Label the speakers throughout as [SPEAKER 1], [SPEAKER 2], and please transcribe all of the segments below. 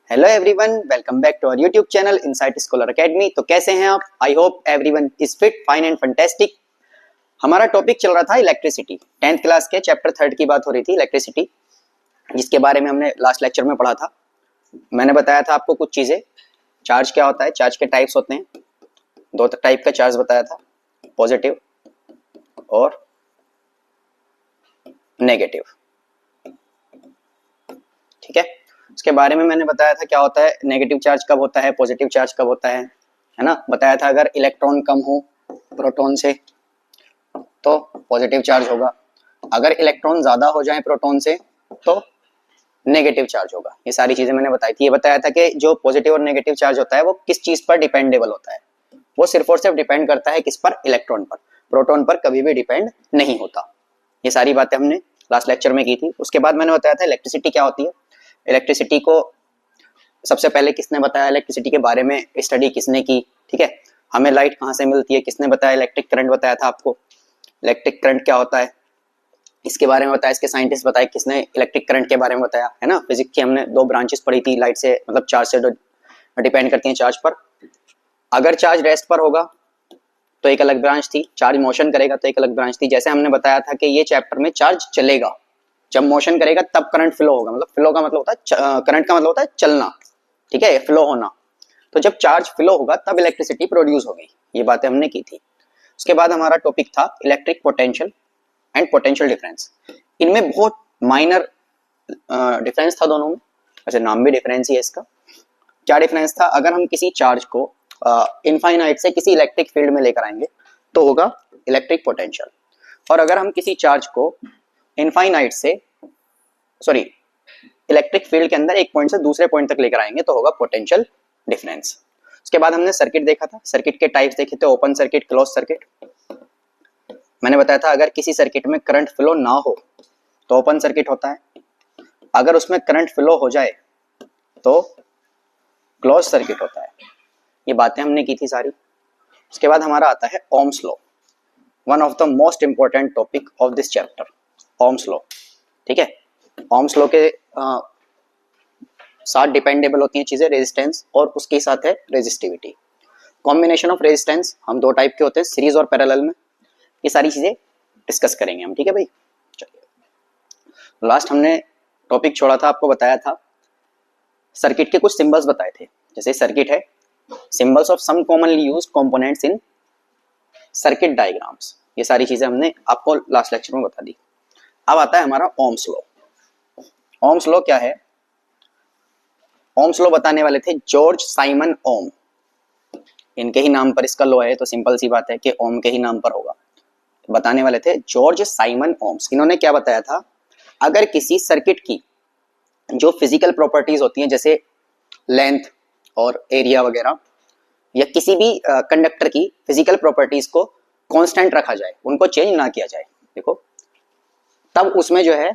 [SPEAKER 1] Hello everyone, welcome back to our YouTube channel insight scholar academy. तो कैसे हैं आप? I hope everyone is fit, fine and fantastic. हमारा topic चल रहा था इलेक्ट्रिसिटी। 10th क्लास के चैप्टर 3 की बात हो रही थी, इलेक्ट्रिसिटी, जिसके बारे में हमने लास्ट लेक्चर में पढ़ा था। मैंने बताया था आपको कुछ चीजें। चार्ज क्या होता है, चार्ज के टाइप्स होते हैं, दो टाइप का चार्ज बताया था, पॉजिटिव और नेगेटिव। ठीक है, उसके बारे में मैंने बताया था क्या होता है, नेगेटिव चार्ज कब होता है, पॉजिटिव चार्ज कब होता है ना। बताया था अगर इलेक्ट्रॉन कम हो प्रोटॉन से तो पॉजिटिव चार्ज होगा, अगर इलेक्ट्रॉन ज्यादा हो जाए प्रोटॉन से तो नेगेटिव चार्ज होगा। ये सारी चीजें मैंने बताई थी। ये बताया था कि जो पॉजिटिव और नेगेटिव चार्ज होता है वो किस चीज पर डिपेंडेबल होता है, वो सिर्फ और सिर्फ डिपेंड करता है किस पर, इलेक्ट्रॉन पर। प्रोटॉन पर कभी भी डिपेंड नहीं होता। ये सारी बातें हमने लास्ट लेक्चर में की थी। उसके बाद मैंने बताया था इलेक्ट्रिसिटी क्या होती है। इलेक्ट्रिसिटी को सबसे पहले किसने बताया, इलेक्ट्रिसिटी के बारे में स्टडी किसने की, ठीक है। हमें लाइट कहाँ से मिलती है, किसने बताया, इलेक्ट्रिक करंट बताया था आपको। इलेक्ट्रिक करंट क्या होता है इसके बारे में बताया, इसके साइंटिस्ट बताए, किसने इलेक्ट्रिक करंट के बारे में बताया, है ना। फिजिक्स की हमने दो ब्रांचेस पढ़ी थी, लाइट से मतलब चार्ज से डिपेंड करती हैं चार्ज पर। अगर चार्ज रेस्ट पर होगा तो एक अलग ब्रांच थी, चार्ज मोशन करेगा तो एक अलग ब्रांच थी। जैसे हमने बताया था कि ये चैप्टर में चार्ज चलेगा, जब मोशन करेगा तब करंट फ्लो होगा। मतलब फ्लो का मतलब होता है, करंट का मतलब होता है चलना, ठीक है, फ्लो होना। तो जब चार्ज फ्लो होगा तब इलेक्ट्रिसिटी प्रोड्यूस होगी। ये बातें हमने की थी। उसके बाद हमारा टॉपिक था electric potential and potential difference. इनमें बहुत माइनर डिफरेंस था दोनों में, वैसे नाम भी डिफरेंस ही है इसका। क्या डिफरेंस था, अगर हम किसी चार्ज को इनफाइनाइट से किसी इलेक्ट्रिक फील्ड में लेकर आएंगे तो होगा इलेक्ट्रिक पोटेंशियल, और अगर हम किसी चार्ज को इनफाइनाइट से इलेक्ट्रिक फील्ड के अंदर एक पॉइंट से दूसरे पॉइंट तक लेकर आएंगे तो होगा पोटेंशियल डिफरेंस। उसके बाद हमने सर्किट देखा था, सर्किट के टाइप्स देखे थे, ओपन सर्किट, क्लोज सर्किट। मैंने बताया था अगर किसी सर्किट में करंट फ्लो ना हो तो ओपन सर्किट होता है, अगर उसमें करंट फ्लो हो जाए तो क्लोज सर्किट होता है। ये बातें हमने की थी सारी। उसके बाद हमारा आता है Ohm's law, one of the most important topic of this chapter, Ohm's law. ठीक है, ओम्स लॉ के साथ डिपेंडेबल होती हैं चीजें, रेजिस्टेंस और उसके साथ है रेजिस्टिविटी। कॉम्बिनेशन ऑफ रेजिस्टेंस हम दो टाइप के होते हैं, सीरीज और पैरेलल में। ये सारी चीजें डिस्कस करेंगे हम, ठीक है भाई। चलिए, लास्ट हमने टॉपिक छोड़ा था, आपको बताया था सर्किट के कुछ सिंबल्स बताए थे। जैसे सर्किट है, symbols of some commonly used components in circuit diagrams. ये सारी चीजें हमने आपको लास्ट लेक्चर में बता दी। अब आता है हमारा ओम्स लॉ। ओम्स लॉ क्या है, ओम्स लॉ बताने वाले थे जॉर्ज साइमन ओम। इनके ही नाम पर इसका लॉ है, तो सिंपल सी बात है कि ओम के ही नाम पर होगा। बताने वाले थे जॉर्ज साइमन ओम्स। इन्होंने क्या बताया था, अगर किसी सर्किट की जो फिजिकल प्रॉपर्टीज होती हैं, जैसे लेंथ और एरिया वगैरह, या किसी भी कंडक्टर की फिजिकल प्रॉपर्टीज को कांस्टेंट रखा जाए, उनको चेंज ना किया जाए, देखो, तब उसमें जो है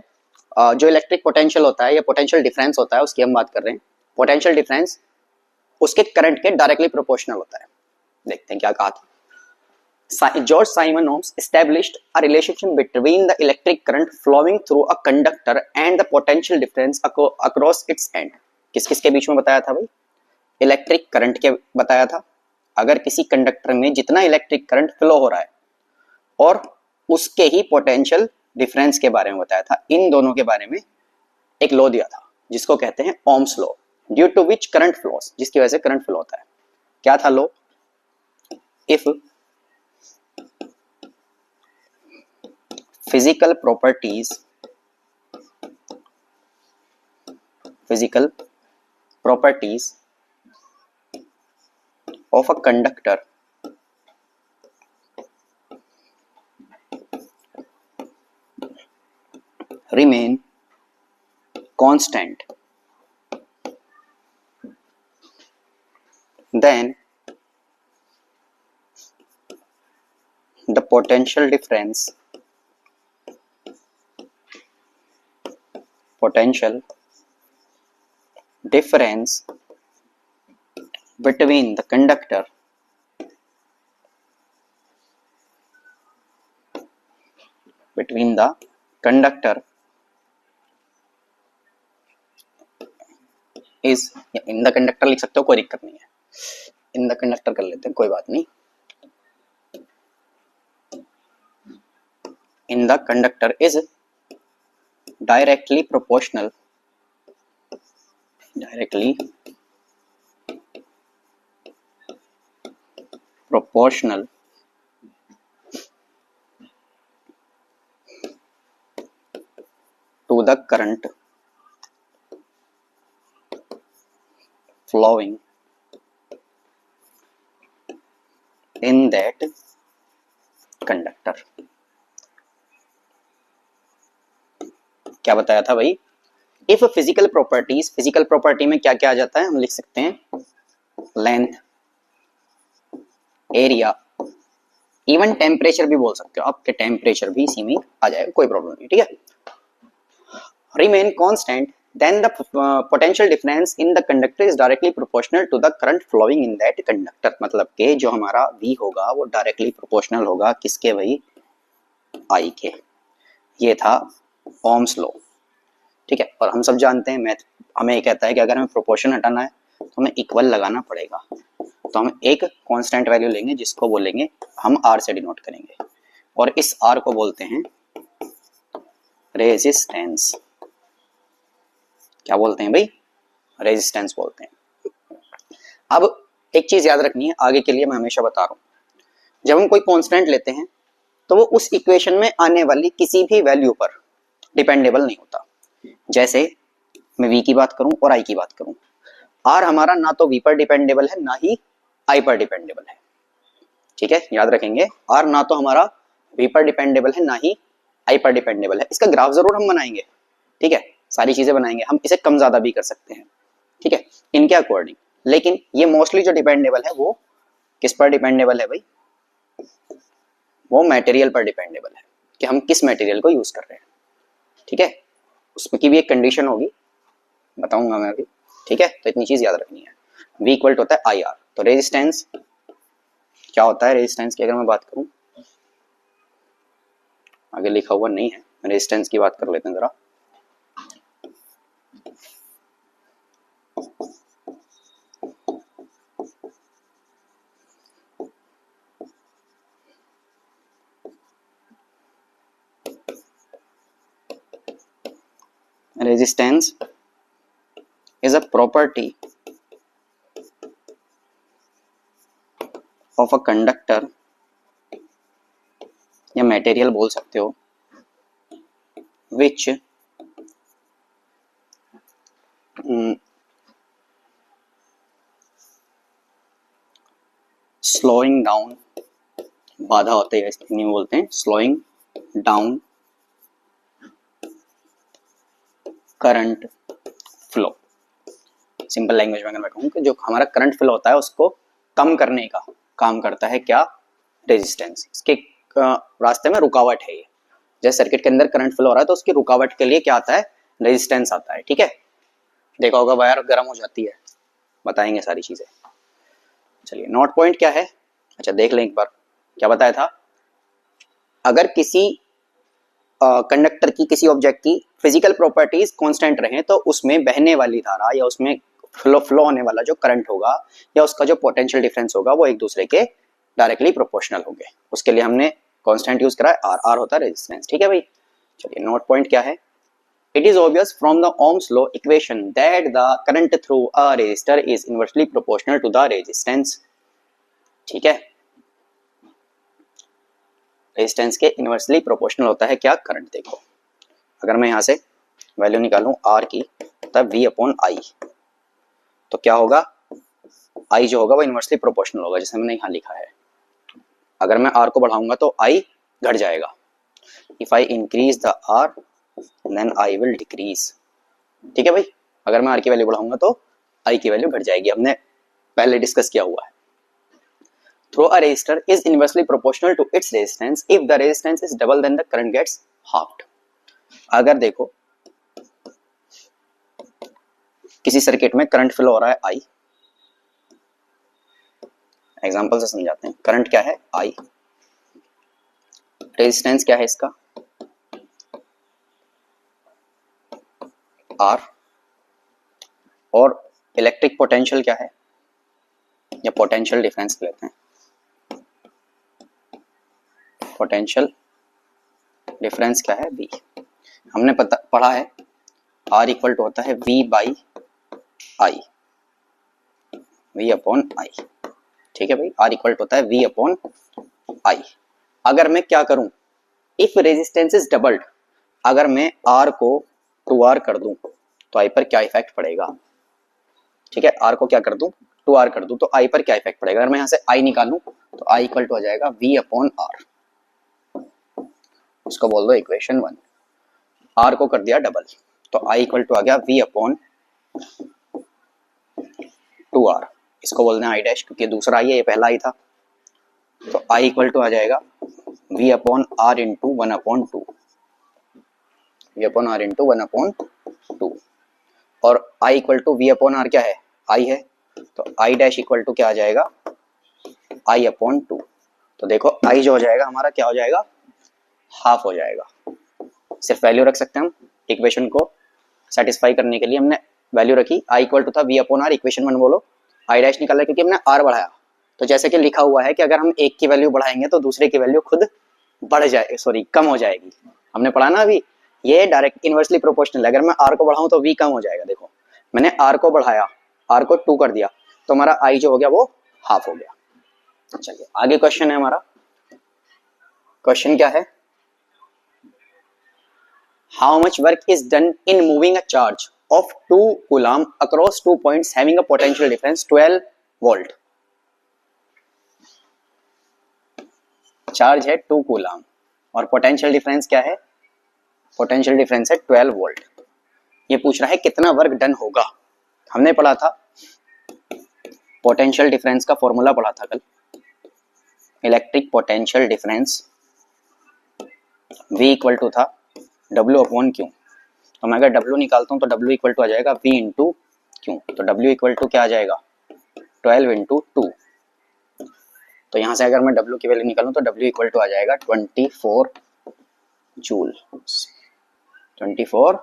[SPEAKER 1] जो इलेक्ट्रिक पोटेंशियल होता है या पोटेंशियल डिफरेंस होता है, उसकी हम बात कर रहे हैं। पोटेंशियल डिफरेंस उसके करंट के डायरेक्टली प्रोपोर्शनल होता है। देखते हैं क्या कहा था। George Simon Ohms established a relationship between the electric current flowing through a conductor and the potential difference across its end। किस के बीच में बताया था भाई, इलेक्ट्रिक करंट के बताया था। अगर किसी कंडक्टर में जितना इलेक्ट्रिक करंट फ्लो हो रहा है और उसके ही पोटेंशियल डिफरेंस के बारे में बताया था। इन दोनों के बारे में एक लॉ दिया था जिसको कहते हैं Ohm's law, due to which current flows, जिसकी वजह से करंट फ्लो होता है। क्या था law, if physical properties of a conductor remain constant, then the potential difference between the conductor is, in the conductor लिख सकते हो, कोई दिक्कत नहीं है, इन द कंडक्टर कर लेते हैं, कोई बात नहीं। In the conductor is directly proportional to the current flowing in that conductor। क्या बताया था भाई? If physical properties, physical property में क्या क्या आ जाता है, हम लिख सकते हैं लेंथ, एरिया, इवन टेम्परेचर भी बोल सकते हो आप, के टेम्परेचर भी इसी में आ जाएगा, कोई प्रॉब्लम नहीं, ठीक है। Remain constant then the potential difference in the conductor is directly proportional to the current flowing in that conductor। मतलब के जो हमारा V होगा वो डायरेक्टली प्रोपोर्शनल होगा किसके भाई? I के। ये था ओम्स लॉ, ठीक है। और हम सब जानते हैं मैथ हमें ये कहता है कि अगर हमें प्रोपोर्शन हटाना है तो हमें इक्वल लगाना पड़ेगा। तो हम एक कांस्टेंट वैल्यू लेंगे जिसको बोलेंगे, हम R से डिनोट करेंगे, और इस R को बोलते हैं रेजिस्टेंस। क्या बोलते हैं भाई? रेजिस्टेंस बोलते हैं। अब एक चीज याद रखनी है आगे के लिए, मैं हमेशा बता रहा हूं, जब हम कोई कांस्टेंट लेते हैं तो वो उस इक्वेशन में आने वाली किसी भी वैल्यू पर डिपेंडेबल नहीं होता। जैसे मैं V की बात करूं और I की बात करूं, R हमारा ना तो V पर डिपेंडेबल है ना ही I पर डिपेंडेबल है, ठीक है, याद रखेंगे। R ना तो हमारा V पर डिपेंडेबल है ना ही I पर डिपेंडेबल है। इसका ग्राफ जरूर हम बनाएंगे, ठीक है, सारी चीजें बनाएंगे, हम इसे कम ज्यादा भी कर सकते हैं, ठीक है, इनके अकॉर्डिंग। लेकिन ये मोस्टली जो डिपेंडेबल है वो किस पर डिपेंडेबल है भाई? वो मटेरियल पर डिपेंडेबल है कि हम किस मटेरियल को यूज कर रहे हैं, ठीक है। उसमें की भी एक कंडीशन होगी, बताऊंगा मैं अभी, ठीक है। तो इतनी चीज याद रखनी है। V इक्वल होता है IR। तो रेजिस्टेंस क्या होता है? रेजिस्टेंस की अगर मैं बात करूं, आगे लिखा हुआ नहीं है, रेजिस्टेंस की बात कर लेते हैं जरा। Resistance is a property of a conductor, या मटेरियल बोल सकते हो, which slowing down, बाधा होते हैं इसलिए बोलते हैं slowing down current flow. Simple language में अगर मैं कहूँ कि जो हमारा करंट फ्लो होता है उसको कम करने का काम करता है क्या? रेजिस्टेंस। इसके रास्ते में रुकावट है ये। जैसे सर्किट के अंदर करंट फ्लो हो रहा है तो उसकी रुकावट के लिए क्या आता है? रेजिस्टेंस आता है, ठीक है। देखा होगा वायर गर्म हो जाती है, बताएंगे सारी चीजें। चलिए नोट पॉइंट क्या है, अच्छा देख लें एक बार। क्या बताया था? अगर किसी कंडक्टर की, किसी ऑब्जेक्ट की फिजिकल प्रॉपर्टीज कांस्टेंट रहें तो उसमें बहने वाली धारा या उसमें फ्लो होने वाला जो करंट होगा या उसका जो पोटेंशियल डिफरेंस होगा वो एक दूसरे के डायरेक्टली प्रोपोर्शनल होंगे। उसके लिए हमने कांस्टेंट यूज करा है R। R होता है रेजिस्टेंस, ठीक है भाई। चलिए नोट पॉइंट क्या है? It is obvious from the Ohm's law equation that the current through a resistor is inversely proportional to the resistance, ठीक है। रेजिस्टेंस के इनवर्सली प्रोपोर्शनल होता है क्या? करंट। देखो अगर मैं यहां से वैल्यू निकालूं R की, तब V अपॉन I, तो क्या होगा? I जो होगा वो इनवर्सली प्रोपोर्शनल होगा, जैसे मैंने यहाँ लिखा है। अगर मैं R को बढ़ाऊंगा तो I घट जाएगा। If I increase the R then I will decrease, ठीक है भाई। अगर मैं R की वैल्यू बढ़ाऊंगा तो I की वैल्यू घट जाएगी, हमने पहले डिस्कस किया हुआ है। Through a resistor is inversely proportional to its resistance. If the resistance is double, then the current gets halved. अगर देखो किसी सर्किट में करंट फ्लो हो रहा है I, एग्जांपल से समझाते हैं। करंट क्या है? I। रेजिस्टेंस क्या है इसका? R। और इलेक्ट्रिक पोटेंशियल क्या है, या पोटेंशियल डिफरेंस लेते हैं। पोटेंशियल डिफरेंस क्या है, V। हमने पढ़ा है R इक्वल टू होता है V by I, V upon I. ठीक है भाई, R इक्वल टू होता है V अपॉन आई। अगर मैं क्या करूं, इफ रेजिस्टेंस इज डबल्ड, अगर मैं R को 2R कर दूं तो I पर क्या इफेक्ट पड़ेगा। ठीक है, R को क्या कर दूं, 2R कर दूं तो I पर क्या इफेक्ट पड़ेगा। अगर मैं यहाँ से I निकालूं तो I इक्वल टू हो जाएगा V अपॉन R, उसको बोल दो इक्वेशन 1। R को कर दिया डबल तो I इक्वल टू आ गया V अपॉन 2R, इसको बोलते हैं I डैश, क्योंकि दूसरा I है, ये पहला I था। तो I इक्वल टू आ जाएगा V upon R into 1 upon 2, V upon R into 1 upon 2। और I equal to V upon R क्या है, I है, तो I डैश इक्वल टू क्या आ जाएगा, I अपॉन 2। तो देखो I जो हो जाएगा हमारा क्या हो जाएगा, हाफ हो जाएगा। सिर्फ वैल्यू रख सकते हैं हम, इक्वेशन को सेटिस्फाई करने के लिए हमने वैल्यू रखी। I इक्वल टू था V अपॉन R, इक्वेशन 1 बोलो, I डैश निकाला क्योंकि हमने R बढ़ाया। तो जैसे कि लिखा हुआ है कि अगर हम एक की वैल्यू बढ़ाएंगे तो दूसरे की वैल्यू खुद बढ़ जाए, सॉरी कम हो जाएगी। हमने पढ़ा ना अभी, ये डायरेक्ट इनवर्सली प्रोपोर्शनल है। अगर मैं R को बढ़ाऊं तो V कम हो जाएगा। देखो मैंने R को बढ़ाया, R को 2 कर दिया तो हमारा I जो हो गया वो हाफ हो गया। चलिए आगे क्वेश्चन है हमारा, क्वेश्चन क्या है, how much work is done in moving a charge of 2 coulomb across 2 points having a potential difference 12 volt। Charge है 2 कूलम और पोटेंशियल डिफरेंस क्या है, पोटेंशियल डिफरेंस है 12 वोल्ट। ये पूछ रहा है कितना वर्क डन होगा। हमने पढ़ा था पोटेंशियल डिफरेंस का फॉर्मूला पढ़ा था कल, electric potential difference V equal to था W अपॉन Q। तो मैं अगर W निकालता हूं तो W इक्वल टू आ जाएगा V इंटू Q। तो W इक्वल टू क्या आ जाएगा, 12 इंटू 2। तो यहां से अगर मैं W की वैल्यू निकालूं तो W इक्वल टू आ जाएगा 24 जूल, 24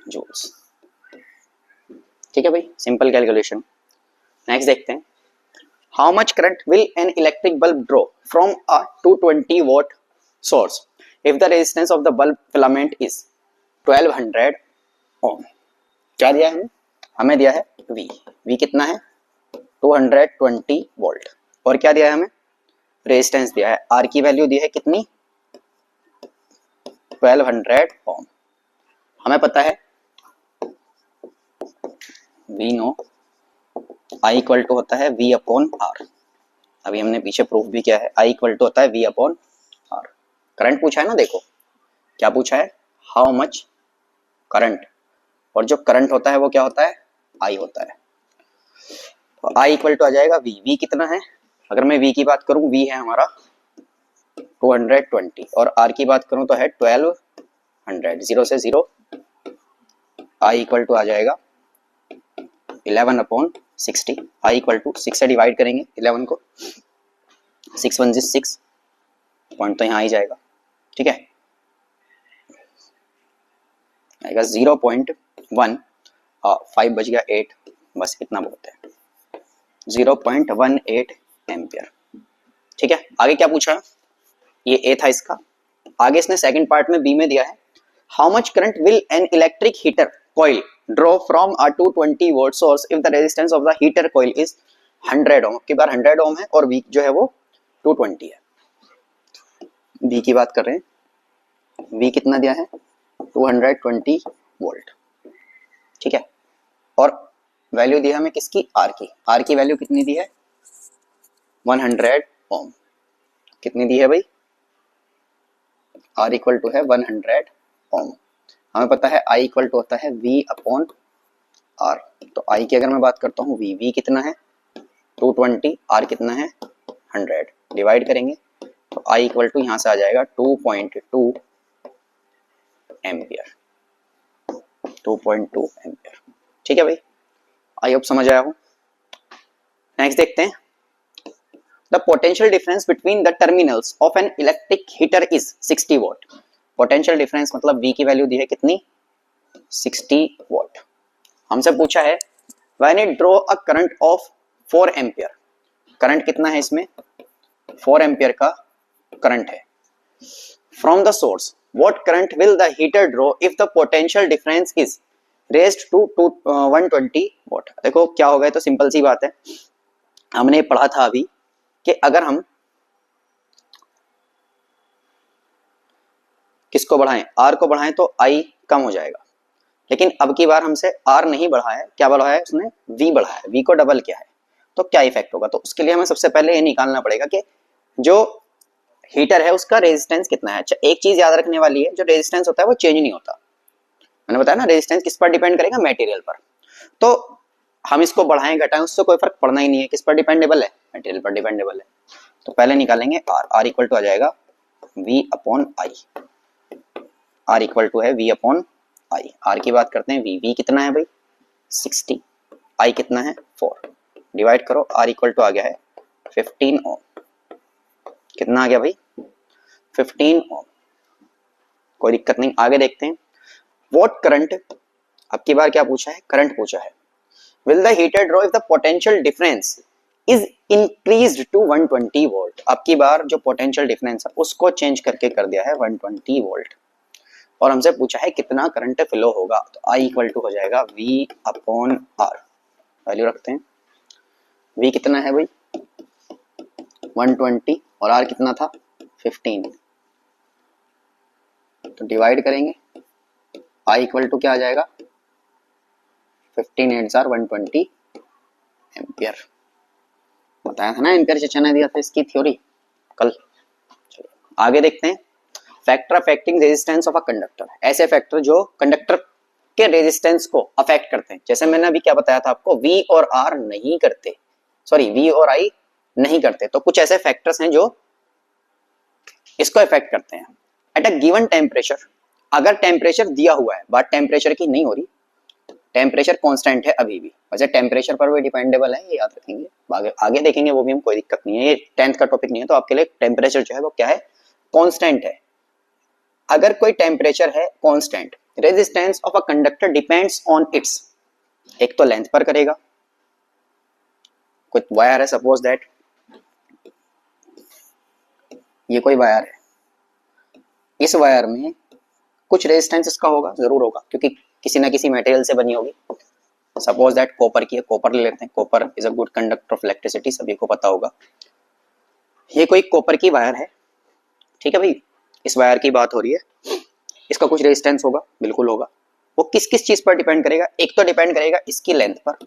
[SPEAKER 1] जूल्स। ठीक है भाई, सिंपल कैलकुलेशन। नेक्स्ट देखते हैं, how much current will an electric bulb draw from a 220 what source if the resistance of the bulb filament is 1200 ओम। क्या दिया है हमें दिया है V कितना है 220 वोल्ट, और क्या दिया है हमें, रेजिस्टेंस दिया है, R की वैल्यू दी है कितनी 1200 ओम। हमें पता है V know I equal to होता है V अपॉन R। अभी हमने पीछे प्रूफ भी किया है, I इक्वल टू होता है V अपॉन R। करंट पूछा है ना, देखो क्या पूछा है, हाउ मच करंट, और जो करंट होता है वो क्या होता है, I होता है। तो I इक्वल टू आ जाएगा V कितना है, अगर मैं V की बात करूं V है हमारा 220 और R की बात करूं तो है 1200, 0 से 0, I इक्वल टू आ जाएगा 11 अपॉन 60। I इक्वल टू 6 से डिवाइड करेंगे 11 को, 6 1 6 पॉइंट तो यहाँ आ ही जाएगा। ठीक है, आएगा 0.1, 5 बज गया 8, बस इतना बहुत है, 0.18 एम्पियर। ठीक है, आगे क्या पूछा, ये ए था इसका। आगे इसने सेकंड पार्ट में बी में दिया है, how much current will an electric heater coil draw from a 220 volt source if the resistance of the heater coil is 100 ओम। की बार 100 ओम है और वी जो है वो 220 है। बी की बात कर रहे हैं, वी कितना दिया है 220 वोल्ट। ठीक है, और वैल्यू दी है हमें किसकी, आर की वैल्यू कितनी दी है 100 ओम। कितनी दी है भाई, आर इक्वल टू है 100 ओम। हमें पता है आई इक्वल टू होता है वी अपॉन आर। तो आई की अगर मैं बात करता हूँ वी कितना है 220, आर कितना है 100, डिवाइड करेंगे तो आई इक्वल टू यहाँ से आ जाएगा 2.2 एम्पियर, 2.2 एम्पियर। ठीक है भाई, आई होप समझ आया हो। नेक्स्ट देखते हैं, the potential difference between the terminals of an electric heater is 60 volt. Potential difference मतलब V की वैल्यू दी है कितनी 60 वोल्ट। हमसे पूछा है when it draw a current of 4 ampere, current कितना है इसमें 4 एम्पियर का करंट है from the source, what current will the heater draw if the potential difference is raised to 120 watt. देखो क्या होगा, तो सिंपल सी बात है, हमने पढ़ा था अभी कि अगर हम किसको बढ़ाएं, आर को बढ़ाएं तो आई कम हो जाएगा, लेकिन अब की बार हमसे आर नहीं बढ़ाया है, क्या बढ़ाया है उसने, वी बढ़ाया है, वी को डबल किया है, तो क्या इफेक्ट होगा। तो उसके लिए हमें सबसे पहले ये निकालना पड़ेगा कि जो हीटर है उसका रेजिस्टेंस कितना है। अच्छा एक चीज याद रखने वाली है, जो रेजिस्टेंस होता है वो चेंज नहीं होता, मैंने बताया ना रेजिस्टेंस किस पर डिपेंड करेगा, मटेरियल पर। तो हम इसको बढ़ाएं घटाएं उससे कोई फर्क पड़ना ही नहीं है, किस पर डिपेंडेबल है, मटेरियल पर डिपेंडेबल है। तो पहले निकालेंगे आर, आर इक्वल टू आ जाएगा V upon I, R equal to है वी अपॉन आई। आर की बात करते हैं, वी कितना है भाई 60, आई कितना है 4, डिवाइड करो, आर इक्वल टू आ गया है 15 ओम, कितना आ गया भाई 15 ओम, कोई दिक्कत नहीं। आगे देखते हैं, व्हाट करंट, अब की बार क्या पूछा है, करंट पूछा है। Will the heater draw if the potential difference is increased to 120 volt. अब की बार जो पोटेंशियल डिफरेंस है उसको चेंज करके कर दिया है 120 वोल्ट, और हमसे पूछा है कितना करंट फ्लो होगा। तो आई इक्वल टू हो जाएगा वी अपॉन आर, वैल्यू रखते हैं, वी कितना है भाई 120 और आर कितना था 15, तो डिवाइड करेंगे, आई इक्वल टू क्या आ जाएगा 15 8 120 एम्पियर। बताया था ना, एम्पियर चचा ने दिया था इसकी थ्योरी कल। चलिए आगे देखते हैं, factor affecting resistance of a conductor, ऐसे फैक्टर जो कंडक्टर के रेजिस्टेंस को अफेक्ट करते हैं। जैसे मैंने अभी क्या बताया था आपको, वी और आर नहीं करते, सॉरी वी और आई नहीं करते, तो कुछ ऐसे फैक्टर्स हैं जो इसको अफेक्ट करते हैं। एट अ गिवन टेम्परेचर, अगर टेम्परेचर दिया हुआ है, बात टेम्परेचर की नहीं हो रही, टेम्परेचर कांस्टेंट है अभी भी, वैसे टेम्परेचर पर भी डिपेंडेबल है, ये याद रखेंगे, आगे देखेंगे वो भी हम, कोई दिक्कत नहीं है, ये 10th का टॉपिक नहीं है, तो आपके लिए टेम्परेचर जो है वो क्या है कांस्टेंट है। अगर कोई टेम्परेचर है constant, resistance of a conductor depends on it's, एक तो लेंथ पर करेगा, कोई वायर है सपोज दैट, ये कोई वायर है, इस वायर में कुछ रेजिस्टेंस इसका होगा, जरूर होगा, क्योंकि किसी ना किसी मटेरियल से बनी होगी। सपोज दैट कॉपर की है, कॉपर ले लेते हैं, copper is a good conductor of electricity, सभी को पता होगा। ये कोई कॉपर की वायर है, ठीक है भाई, इस वायर की बात हो रही है, इसका कुछ रेजिस्टेंस होगा, बिल्कुल होगा। वो किस किस चीज पर डिपेंड करेगा, एक तो डिपेंड करेगा इसकी लेंथ पर,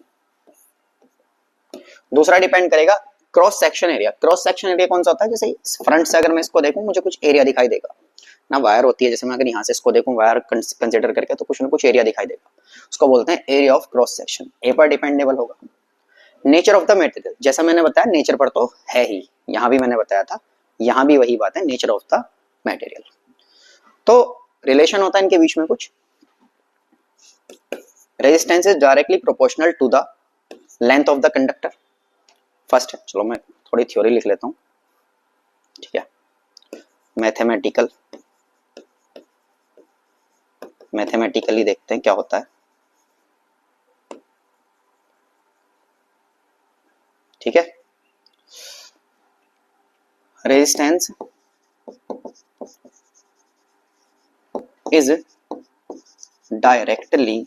[SPEAKER 1] दूसरा डिपेंड करेगा cross section area. Cross section area कौन सा होता है, जैसे फ्रंट से अगर मैं इसको देखूं मुझे कुछ एरिया दिखाई देगा ना, वायर होती है, जैसे मैं अगर यहाँ से इसको देखूं वायर कंसिडर करके, तो कुछ ना कुछ एरिया दिखाई देगा, उसको बोलते हैं एरिया ऑफ क्रॉस सेक्शन, ए पर डिपेंडेबल होगा। नेचर ऑफ द मटेरियल, जैसा मैंने बताया नेचर पर तो है ही, यहां भी मैंने बताया था, यहां भी वही बात है, नेचर ऑफ द मटेरियल। तो रिलेशन होता है इनके बीच में कुछ, resistance is directly proportional to the length of the conductor, first है। चलो मैं थोड़ी थ्योरी लिख लेता हूं, ठीक है, मैथमेटिकली देखते हैं क्या होता है, ठीक है। Resistance is directly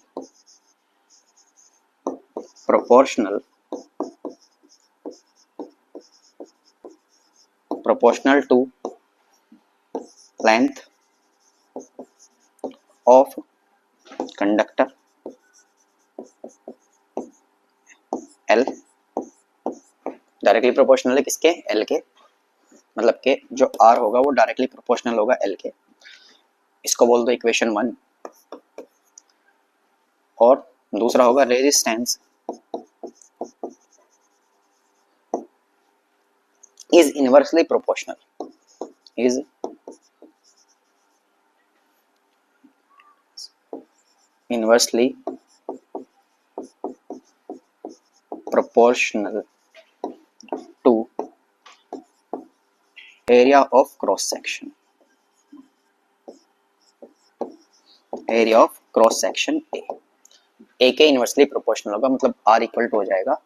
[SPEAKER 1] proportional to length of conductor L, directly proportional है किसके, L के, मतलब के जो R होगा वो डायरेक्टली प्रोपोर्शनल होगा L के, इसको बोल दो इक्वेशन 1। और दूसरा होगा resistance is inversely proportional, is inversely proportional to area of cross section, area of cross section A। ए के इनवर्सली प्रोपोर्शनल होगा, मतलब आर इक्वल टू हो जाएगा,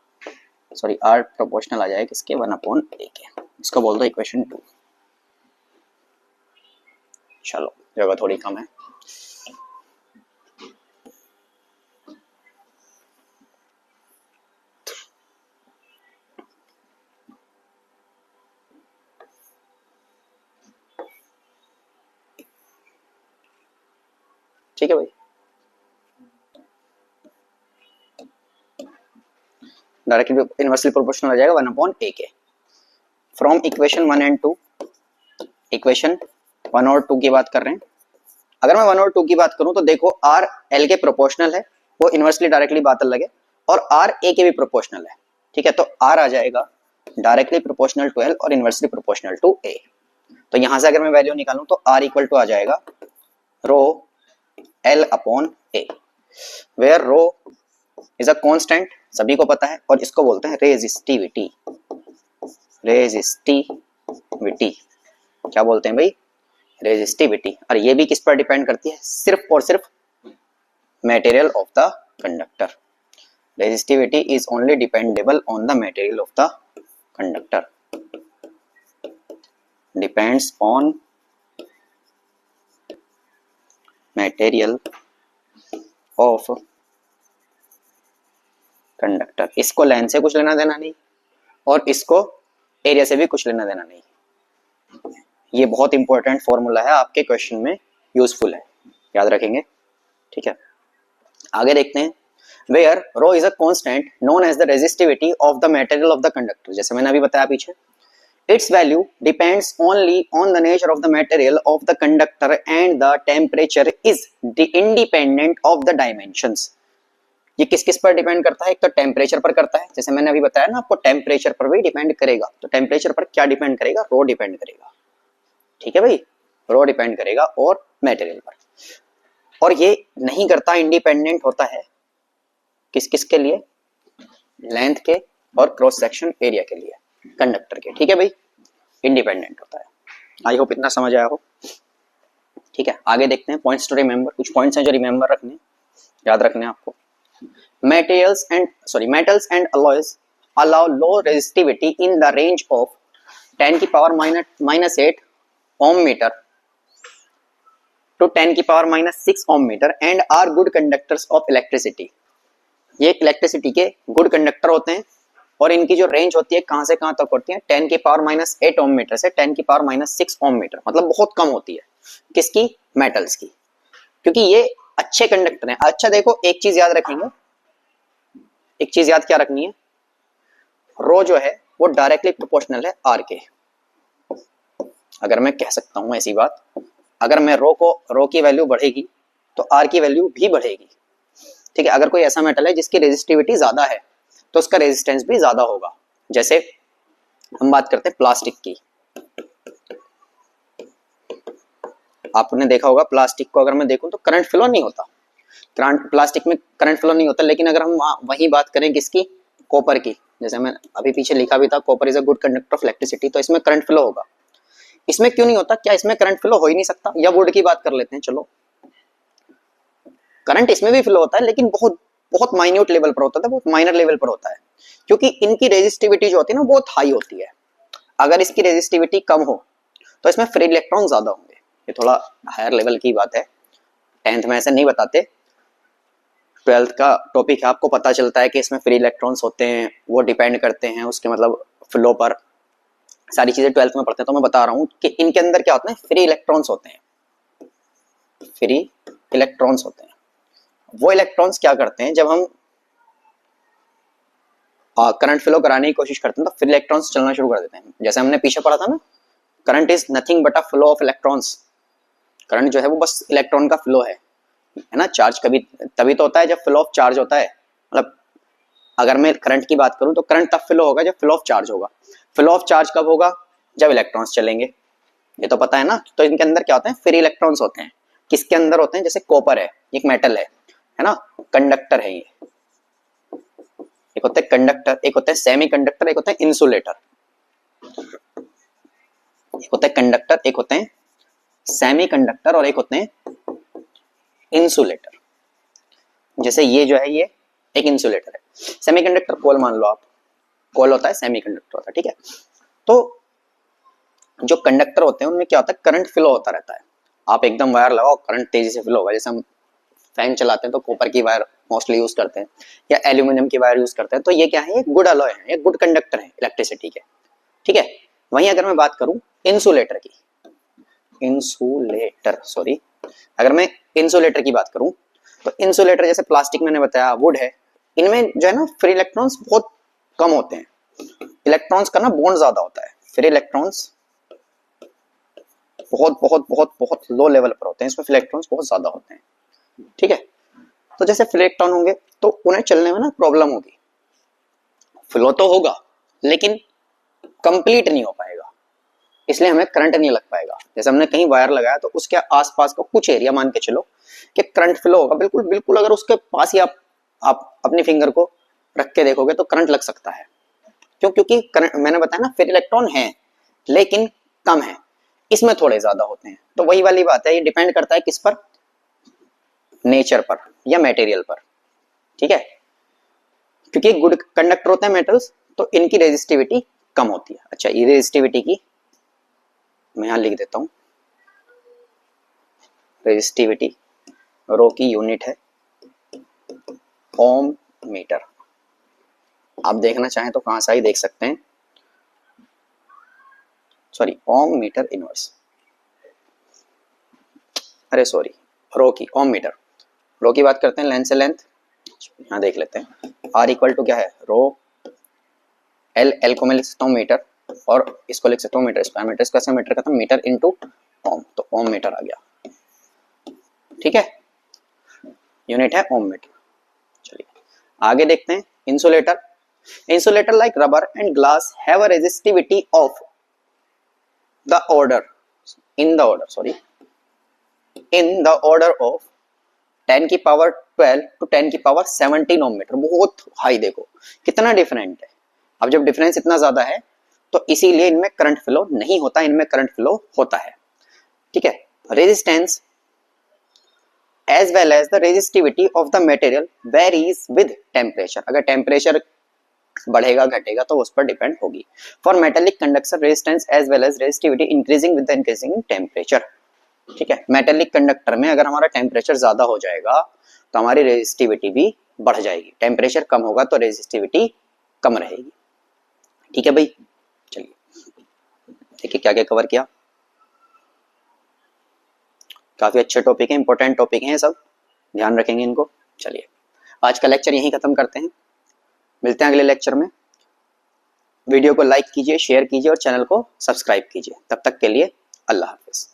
[SPEAKER 1] सॉरी आर प्रोपोर्शनल आ जाएगा किसके, 1/a के। इसको बोल दो इक्वेशन 2। चलो जगह थोड़ी कम है। ठीक है भाई, डायरेक्टली इनवर्सली प्रोपोर्शनल आ जाएगा 1/a के। फ्रॉम इक्वेशन 1 एंड 2, इक्वेशन 1 और 2 की बात कर रहे हैं। अगर मैं 1 और 2 की बात करूं तो देखो आर एल के प्रोपोर्शनल है, वो इनवर्सली डायरेक्टली बात अलग है, और आर ए के भी प्रोपोर्शनल है। ठीक है, तो आर आ जाएगा डायरेक्टली प्रोपोर्शनल टू एल और इनवर्सली प्रोपोर्शनल टू ए। तो यहां से अगर मैं वैल्यू निकालूं तो आर इक्वल टू आ जाएगा rho L upon A, where rho is a constant, सभी को पता है, और इसको बोलते हैं रेजिस्टिविटी। रेजिस्टिविटी क्या बोलते हैं भाई, रेजिस्टिविटी। और ये भी किस पर डिपेंड करती है, सिर्फ और सिर्फ material of the conductor. Resistivity is only dependable on the material of the conductor, depends on material of conductor. इसको लेंथ से कुछ लेना देना नहीं, और इसको एरिया से भी कुछ लेना देना नहीं। ये बहुत इंपॉर्टेंट फॉर्मूला है, आपके क्वेश्चन में यूजफुल है, याद रखेंगे। ठीक है, आगे देखते हैं। Where rho is a constant known as the resistivity of the material of the conductor, जैसे मैंने अभी बताया पीछे, its value depends only on the nature of the material of the conductor and the temperature is independent of the dimensions. ये किस किस पर depend करता है, एक तो टेम्परेचर पर करता है, जैसे मैंने अभी बताया ना आपको, टेम्परेचर पर भी डिपेंड करेगा। तो टेम्परेचर पर क्या डिपेंड करेगा, रो डिपेंड करेगा। ठीक है भाई, रो डिपेंड करेगा और मटेरियल पर। और ये नहीं करता, इंडिपेंडेंट होता है किस किस के लिए, लेंथ के और क्रॉस सेक्शन एरिया के लिए, कंडक्टर के। ठीक है भाई, इंडिपेंडेंट होता है। आई होप इतना समझ आया हो। ठीक है, आगे देखते हैं पॉइंट्स टू रिमेंबर। कुछ पॉइंट्स हैं जो रिमेंबर रखने, याद रखने आपको। Metals and alloys allow low resistivity in the range of 10 की पावर -8 ohm meter to 10 की power -6 ohm meter and are good conductors of electricity। ये इलेक्ट्रिसिटी के गुड कंडक्टर होते हैं, और इनकी जो रेंज होती है कहां से कहां तक होती है, 10 की पावर -8 ohm meter से 10 की पावर -6 ohm meter, मतलब बहुत कम होती है। किसकी, मेटल्स की, क्योंकि ये अच्छे कंडक्टर हैं। अच्छा देखो, एक चीज याद रखेंगे, एक चीज याद क्या रखनी है, रो जो है वो डायरेक्टली प्रोपोर्शनल है आर के। अगर मैं कह सकता हूं ऐसी बात, अगर मैं रो की वैल्यू बढ़ेगी तो आर की वैल्यू भी बढ़ेगी। ठीक है, अगर कोई ऐसा मेटल है जिसकी रेजिस्टिविटी ज्यादा है तो उसका रेजिस्टेंस भी ज्यादा होगा। जैसे हम बात करते हैं प्लास्टिक की, आपने देखा होगा प्लास्टिक को अगर मैं देखूं तो करंट फ्लो नहीं होता, प्लास्टिक में करंट फ्लो नहीं होता। लेकिन अगर हम वही बात करें किसकी, कॉपर की, जैसे मैं अभी पीछे लिखा भी था, copper is a good conductor of electricity, तो इसमें करंट फ्लो होगा। इसमें क्यों नहीं होता, क्या इसमें करंट फ्लो हो ही नहीं सकता? या वुड की बात कर लेते हैं, चलो करंट इसमें भी फ्लो होता है, लेकिन बहुत बहुत माइन्यूट लेवल पर होता है, बहुत माइनर लेवल पर होता है, क्योंकि इनकी रेजिस्टिविटी जो होती है ना बहुत हाई होती है। अगर इसकी रेजिस्टिविटी कम हो तो इसमें फ्री इलेक्ट्रॉन ज्यादा होंगे। ये थोड़ा हायर लेवल की बात है, 10th में ऐसे नहीं बताते, 12th का टॉपिक है, आपको पता चलता है कि इसमें फ्री इलेक्ट्रॉन्स होते हैं, वो डिपेंड करते हैं उसके मतलब फ्लो पर। सारी चीजें 12th में पढ़ते हैं, तो मैं बता रहा हूँ कि इनके अंदर क्या होते हैं, फ्री इलेक्ट्रॉन्स होते हैं। फ्री इलेक्ट्रॉन्स होते हैं, वो इलेक्ट्रॉन्स क्या करते हैं, जब हम करंट फ्लो कराने की कोशिश करते हैं तो फ्री इलेक्ट्रॉन्स चलना शुरू कर देते हैं। जैसे हमने पीछे पढ़ा था ना, current is nothing but a flow of electrons. Current जो है वो बस इलेक्ट्रॉन का फ्लो है ना। चार्ज कभी तभी तो होता है जब फ्लो ऑफ चार्ज होता है, मतलब अगर मैं करंट की बात करूं तो करंट तब फ्लो होगा जब फ्लो ऑफ चार्ज होगा। फ्लो ऑफ चार्ज कब होगा, जब इलेक्ट्रॉन्स चलेंगे, ये तो पता है ना। तो इनके अंदर क्या होते हैं, फ्री इलेक्ट्रॉन्स होते हैं। किसके अंदर होते हैं, जैसे कॉपर है, एक मेटल है ना, कंडक्टर है ये। एक होते हैं कंडक्टर, एक होते हैं सेमी कंडक्टर, एक होते हैं इंसुलेटर। एक होते हैं कंडक्टर, एक होते हैं सेमी कंडक्टर, और एक होते हैं इंसुलेटर। जैसे ये जो है ये एक इंसुलेटर है, सेमीकंडक्टर कोल मान लो आप, कोल होता है सेमीकंडक्टर होता है, ठीक है। तो जो कंडक्टर होते हैं उनमें क्या होता है, करंट फ्लो होता रहता है। आप एकदम वायर लगाओ, करंट तेजी से फ्लो होगा। जैसे हम फैन चलाते हैं तो कॉपर की वायर मोस्टली यूज करते हैं या एल्यूमिनियम की वायर यूज करते हैं। तो ये क्या है, ये गुड अलॉय है, ये गुड कंडक्टर है इलेक्ट्रिसिटी के, ठीक है। वहीं अगर मैं बात करूं इंसुलेटर की, अगर मैं इंसुलेटर की बात करूं तो इंसुलेटर जैसे प्लास्टिक मैंने बताया, वुड है, इनमें जो है ना फ्री इलेक्ट्रॉन्स बहुत कम होते हैं, इलेक्ट्रॉन्स का ना बॉन्ड ज्यादा होता है, फ्री इलेक्ट्रॉन्स बहुत बहुत बहुत बहुत लो लेवल पर होते हैं, इसमें फ्री इलेक्ट्रॉन्स बहुत ज्यादा होते हैं, ठीक है। तो जैसे फ्री इलेक्ट्रॉन होंगे तो उन्हें चलने में ना प्रॉब्लम होगी, फ्लो तो होगा लेकिन कंप्लीट नहीं हो पाएगा, इसलिए हमें करंट नहीं लग पाएगा। जैसे हमने कहीं वायर लगाया तो उसके आसपास का कुछ एरिया मान के चलो कि करंट फ्लो होगा, बिल्कुल बिल्कुल अगर उसके पास ही आप अपनी फिंगर को रख के देखोगे तो करंट लग सकता है। क्यों? क्योंकि करंट मैंने बताया ना फ्री इलेक्ट्रॉन है लेकिन कम है, इसमें थोड़े ज्यादा होते हैं। तो वही वाली बात है, ये डिपेंड करता है किस पर, नेचर पर या मटेरियल पर, ठीक है। क्योंकि गुड कंडक्टर होते हैं मेटल्स तो इनकी रेजिस्टिविटी कम होती है। अच्छा, ये रेजिस्टिविटी की मैं यहां लिख देता हूं, रेजिस्टिविटी रो की यूनिट है ओम मीटर। आप देखना चाहें तो कहां से ही देख सकते हैं, सॉरी ओम मीटर इनवर्स, अरे सॉरी रो की ओम मीटर, रो की बात करते हैं, लेंथ से लेंथ यहां देख लेते हैं। आर इक्वल टू क्या है, रो एल को मैं लिख सकता हूं मीटर और इसको लिख सकता हूं मीटर स्क्वायर, मीटर स्क्वायर से मीटर खत्म, मीटर इनटू ओम, तो ओम मीटर आ गया, ठीक है, यूनिट है ओम मीटर। चलिए आगे देखते हैं insulator. Insulator like rubber and glass have a resistivity of the order in the order of 10 की पावर 12 टू 10 की पावर 17 ओम मीटर। बहुत हाई, देखो कितना डिफरेंट है। अब जब डिफरेंस इतना ज्यादा है तो इसीलिए इनमें करंट फ्लो नहीं होता, इनमें करंट फ्लो होता है, ठीक है। Resistance as well as the resistivity of the material varies with temperature। अगर टेम्परेचर बढ़ेगा घटेगा तो उस पर डिपेंड होगी। For metallic conductor resistance as well as resistivity increasing with the increasing temperature, ठीक है। मेटेलिक कंडक्टर में अगर हमारा टेम्परेचर ज्यादा हो जाएगा तो हमारी रेजिस्टिविटी भी बढ़ जाएगी, टेम्परेचर कम होगा तो रेजिस्टिविटी कम रहेगी, ठीक है भाई। चलिए देखिए क्या क्या कवर किया, काफी अच्छे टॉपिक हैं, इंपॉर्टेंट टॉपिक हैं सब, ध्यान रखेंगे इनको। चलिए आज का लेक्चर यहीं खत्म करते हैं, मिलते हैं अगले लेक्चर में। वीडियो को लाइक कीजिए, शेयर कीजिए और चैनल को सब्सक्राइब कीजिए। तब तक के लिए अल्लाह हाफिज।